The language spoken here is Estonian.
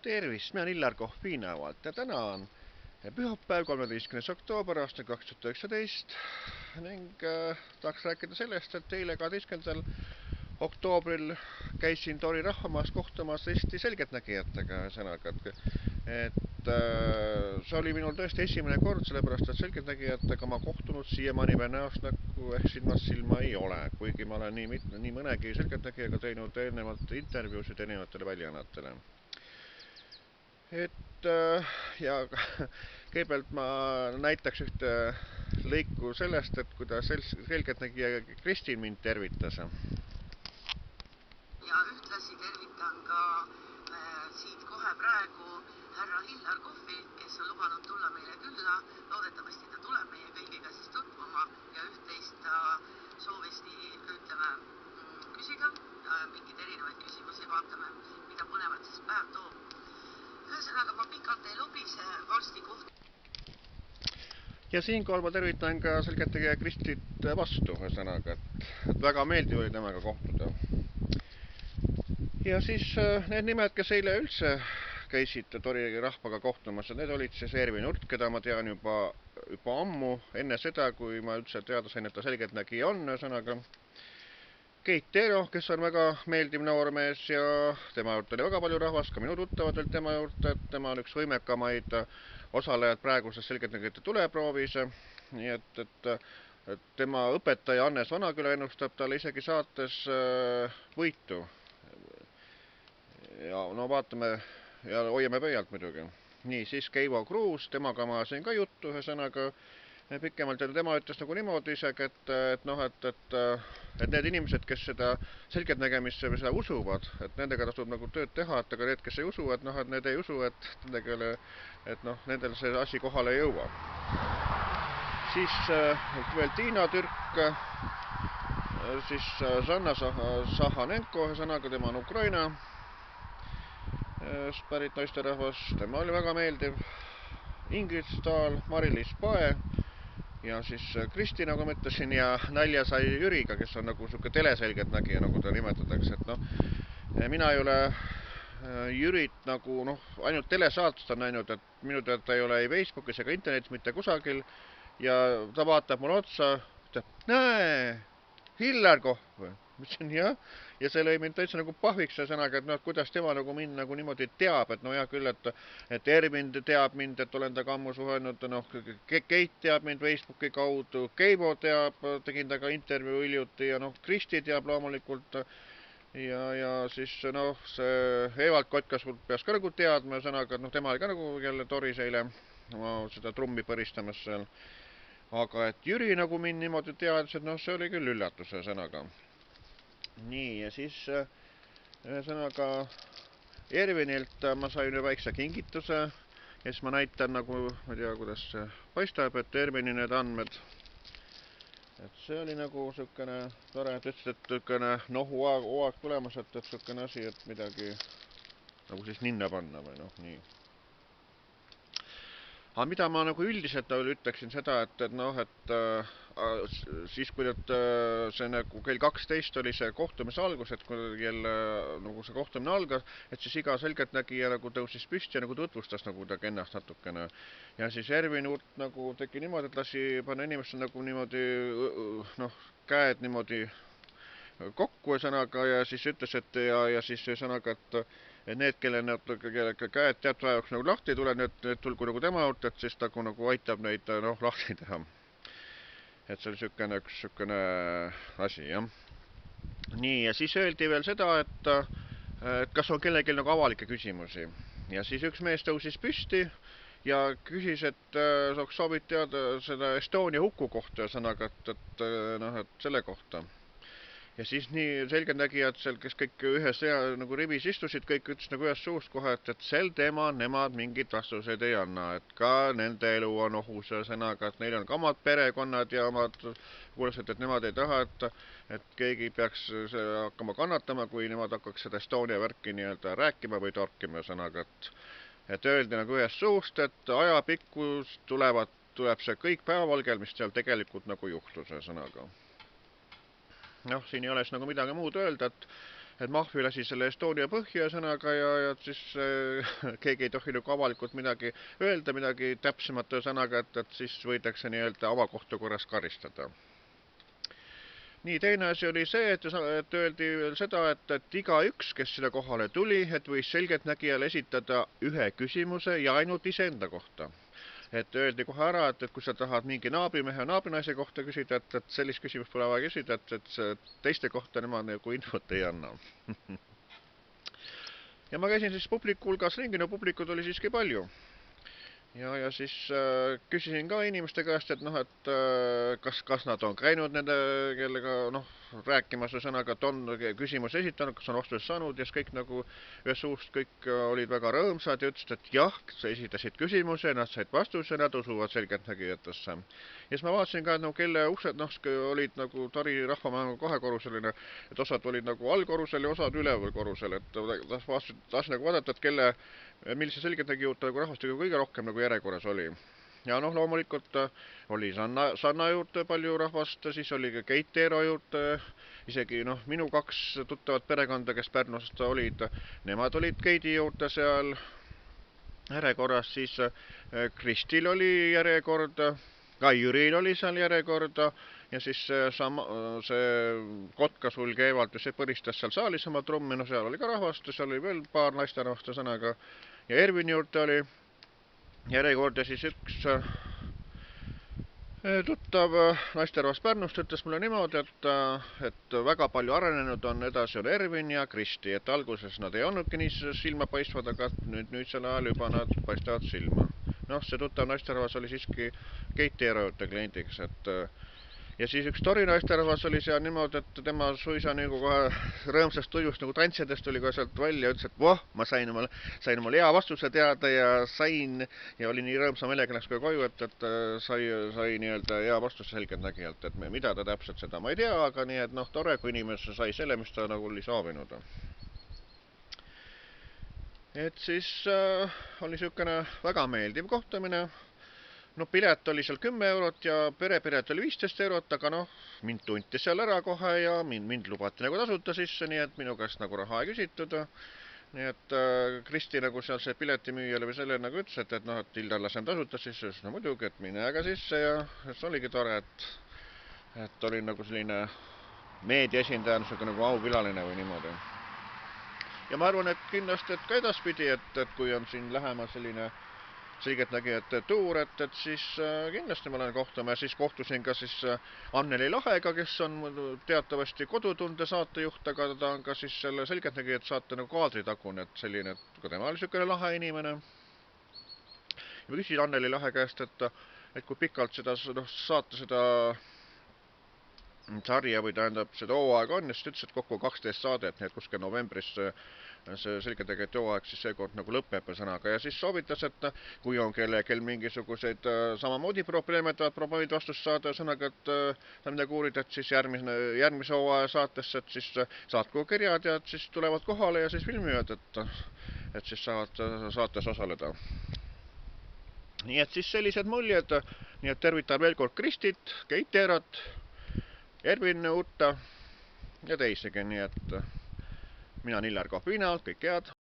Tervist, mina olen Illar Kohvinavalt ja täna on pühapäev, 13. oktoober aastal 2019 ning tahaks rääkida sellest, et eile 12. oktoobril käisin Tori rahvamaas kohtumas Eesti selgeltnägijatega, ühesõnaga, et see oli minul tõesti esimene kord, sellepärast et selgeltnägijatega ma kohtunud siiamaani veel näost näkku ehk silmast silma ei ole, kuigi ma olen nii mõnegi selgeltnägijaga teinud eelnevalt intervjuusid erinevatele väljaannetele. Ja kõigepealt ma näitaks ühte lõiku sellest, et kuidas selgeltnägija Kristin mind tervitas. Ja ühtlasi tervitan ka siit kohe praegu härra Illar Kohvi, kes on lubanud tulla meile külla. Loodetavasti ta tuleb meie kõigiga siis tutvuma ja üht-teist ta soovis nii, ütleme, küsida. Mingid erinevaid küsimusi vaatame, mida põnevat siis päev toob. Ühesõnaga, ma pikalt ei lobise varsti kohta. Ja siinkohal ma tervitan ka selgeltnägija Kristit vastu, ühesõnaga, et väga meeldiv oli temaga kohtuda. Ja siis need nimed, kes eile üldse käisid Tori rahvaga kohtumas, need olid siis Ervin Urt, keda ma tean juba ammu, enne seda, kui ma üldse teada sain, et ta selgeltnägija on, ühesõnaga. Keit Tero, kes on väga meeldiv noormees ja tema juurde oli väga palju rahvast, ka minu tuttavad olid tema juurde, et tema on üks võimekamaid osalejad praeguses selgeltnägijate tuleproovis. Nii et tema õpetaja Hannes Vanaküla ennustab talle isegi saates võitu. Ja no vaatame ja hoiame pöialt muidugi. Nii, siis Keivo Kruus, temaga ma siin ka juttu, ühesõnaga pikemalt ja tema ütles nagu niimoodi isegi, et need inimesed, kes seda selgeltnägemisse või seda usuvad, et nendega tasub nagu tööd teha, et aga need, kes ei usu, et need ei usu, et nendel see asi kohale ei jõua. Siis veel Tiina Türk, siis Žanna Sahanenko, ühesõnaga tema on Ukraina pärit naisterahvas, tema oli väga meeldiv. Ingrid Stahl, Mari-Liis Pae ja siis Kristi, nagu ma ütlesin, ja nalja sai Jüriga, kes on nagu siuke teleselgeltnägija, nagu ta nimetatakse, et mina ei ole Jürit nagu ainult telesaatust on näinud, et minu teada ta ei ole ei Facebookis ega internetis mitte kusagil ja ta vaatab mulle otsa, ütleb, näe, Illar Kohv, mis on jah, ja see lõi mind täitsa nagu pahviks sõnaga, et kuidas tema nagu mind nagu niimoodi teab, et hea küll, et Ervin teab mind, et olen ta ammu suhelnud, Keit teab mind Facebooki kaudu, Keivo teab, tegin taga intervjuu hiljuti ja Kristi teab loomulikult ja siis see Evald Kotkas peaks ka nagu teadma sõnaga, et tema oli ka nagu jälle Toris eile seda trummi põristamas seal. Aga et Jüri nagu mind niimoodi teadis, et see oli küll üllatuse sõnaga. Nii, ja siis sõnaga Ervinilt ma sain väikse kingituse ja siis ma näitan nagu, ma ei tea, kuidas see paistab, et Ervini need andmed. Et see oli nagu siukene tore, et ütlesid, et siukene hooaeg tulemas, et siukene asi, et midagi nagu siis ninna panna või nii. Aga mida ma nagu üldiselt ütleksin seda, et siis kui see nagu kell 12 oli see kohtumise algus, et kui nagu see kohtumine algas, et siis iga selgeltnägija nagu tõusis püsti ja nagu tutvustas nagu ta ennast natukene. Ja siis Ervin Urt nagu tegi niimoodi, et lasi panna inimestel nagu niimoodi, käed niimoodi kokku sõnaga ja siis ütles, et ja siis sõnaga, et need, kelle käed teatud ajaks nagu lahti ei tule, need tulgu nagu tema juurde, et siis ta nagu aitab neid lahti teha. Et see oli siukene asi, jah. Nii, ja siis öeldi veel seda, et kas on kellelgi nagu avalikke küsimusi. Ja siis üks mees tõusis püsti ja küsis, et soovid teada seda Estonia huku kohta, sõnaga, et selle kohta. Ja siis nii selgeltnägijad seal, kes kõik ühes nagu rivis istusid, kõik ütles nagu ühes suust kohe, et sel teemal nemad mingid vastuseid ei anna, et ka nende elu on ohus ja sõnaga, et neil on ka omad perekonnad ja omad kuulsed, et nemad ei taha, et keegi peaks hakkama kannatama, kui nemad hakkaks seda Estonia värki nii-öelda rääkima või torkima sõnaga, et öeldi nagu ühes suust, et ajapikkus tuleb see kõik päevavalgel, mis seal tegelikult nagu juhtus sõnaga. Siin ei ole nagu midagi muud öelda, et Mahvi lasi selle Estonia põhja sõnaga ja siis keegi ei tohi nagu avalikult midagi öelda, midagi täpsemate sõnaga, et siis võidakse nii-öelda avakohtu korras karistada. Nii, teine asi oli see, et öeldi veel seda, et igaüks, kes selle kohale tuli, et võis selgeltnägijale esitada ühe küsimuse ja ainult iseenda kohta. Et öeldi kohe ära, et kui sa tahad mingi naabrimehe ja naabrinaise kohta küsida, et sellist küsimust pole vaja küsida, et teiste kohta nemad nagu infot ei anna. Ja ma käisin siis publiku hulgas ringi, no publikud oli siiski palju. Ja siis küsisin ka inimeste käest, et noh, et kas nad on käinud nende, kellega rääkimas või sõnaga, et on küsimus esitanud, kas on vastust saanud ja siis kõik nagu ühes suust kõik olid väga rõõmsad ja ütlesid, et jah, sa esitasid küsimuse, nad said vastuse, nad usuvad selgeltnägijatesse. Ja siis ma vaatasin ka, et kelle uksed olid nagu Tari rahvamaja kahekorruseline, et osad olid nagu allkorrusel ja osad üleval korrusel, et tahtsin nagu vaadata, et millise selgeltnägija juurde nagu rahvastega kõige rohkem nagu järjekorras oli. Ja loomulikult oli Sanna juurde palju rahvast, siis oli ka Keit Teero juurde, isegi minu kaks tuttavat perekonda, kes Pärnust olid, nemad olid Keidi juurde seal järjekorras, siis Kristil oli järjekord, ka Jüril oli seal järjekord ja siis see Kotkasulg Evald, see põristas seal saalis oma trummi, seal oli ka rahvast, seal oli veel paar naisterahvaste sõnaga ja Ervin juurde oli järjekord ja siis üks tuttav naisterahvas Pärnust ütles mulle niimoodi, et väga palju arenenud on, edasi on Ervin ja Kristi, et alguses nad ei olnudki nii silma paistvad, aga nüüd selle ajal juba nad paistavad silma. See tuttav naisterahvas oli siiski Keit Teero juurde kliendiks, ja siis üks Tori naisterahvas oli seal niimoodi, et tema suisa nagu kohe rõõmsast tujust nagu tantsidest tuli kohe sealt välja ja ütles, et voh, ma sain omale hea vastuse teada ja oli nii rõõmsa meelega läks koju, et sai nii-öelda hea vastuse selgeltnägijalt, et mida ta täpselt seda ma ei tea, aga nii, et tore, kui inimene sai selle, mis ta nagu oli soovinud. Et siis oli niisugune väga meeldiv kohtumine. Pilet oli seal 10 eurot ja perepilet oli 15 eurot, aga mind tunti seal ära kohe ja mind lubati nagu tasuta sisse, nii et minu käest nagu raha ei küsitud. Nii et Kristi nagu seal see piletimüüjale või selle nagu ütles, et Hilda lasem tasuta sisse, siis muidugi, et mine aga sisse ja see oligi tore, et oli nagu selline meedia esindaja, nagu aupilaline või niimoodi. Ja ma arvan, et kindlasti, et ka edaspidi, et kui on siin lähemal selline selgeltnägijate tuur, et siis kindlasti ma lähen kohtuma ja siis kohtusin ka siis Anneli Lahega, kes on teatavasti Kodutunde saatejuht, aga ta on ka siis selle selgeltnägijate saate nagu kaadritakune, et selline, et ka tema oli niisugune lahe inimene. Ja ma küsisin Anneli Lahe käest, et kui pikalt seda saate seda sarja või tähendab seda hooaega on, ja siis ütles, et kokku 12 saadet, nii et kuskil novembris see selgeltnägijate hooaeg siis seekord nagu lõpeb sõnaga ja siis soovitas, et kui on kellelgi mingisuguseid samamoodi probleeme, et probleemid vastust saada sõnaga, et ta midagi uurida, et siis järgmise hooaja saatesse, et siis saatku kirjad ja et siis tulevad kohale ja siis filmivad, et siis saavad saates osaleda. Nii et siis sellised muljed, nii et tervitan veel kord Kristit, Keit Teerot, Ervin Utta ja teisegi, nii et mina olen Hillar Kohvina, kõik head!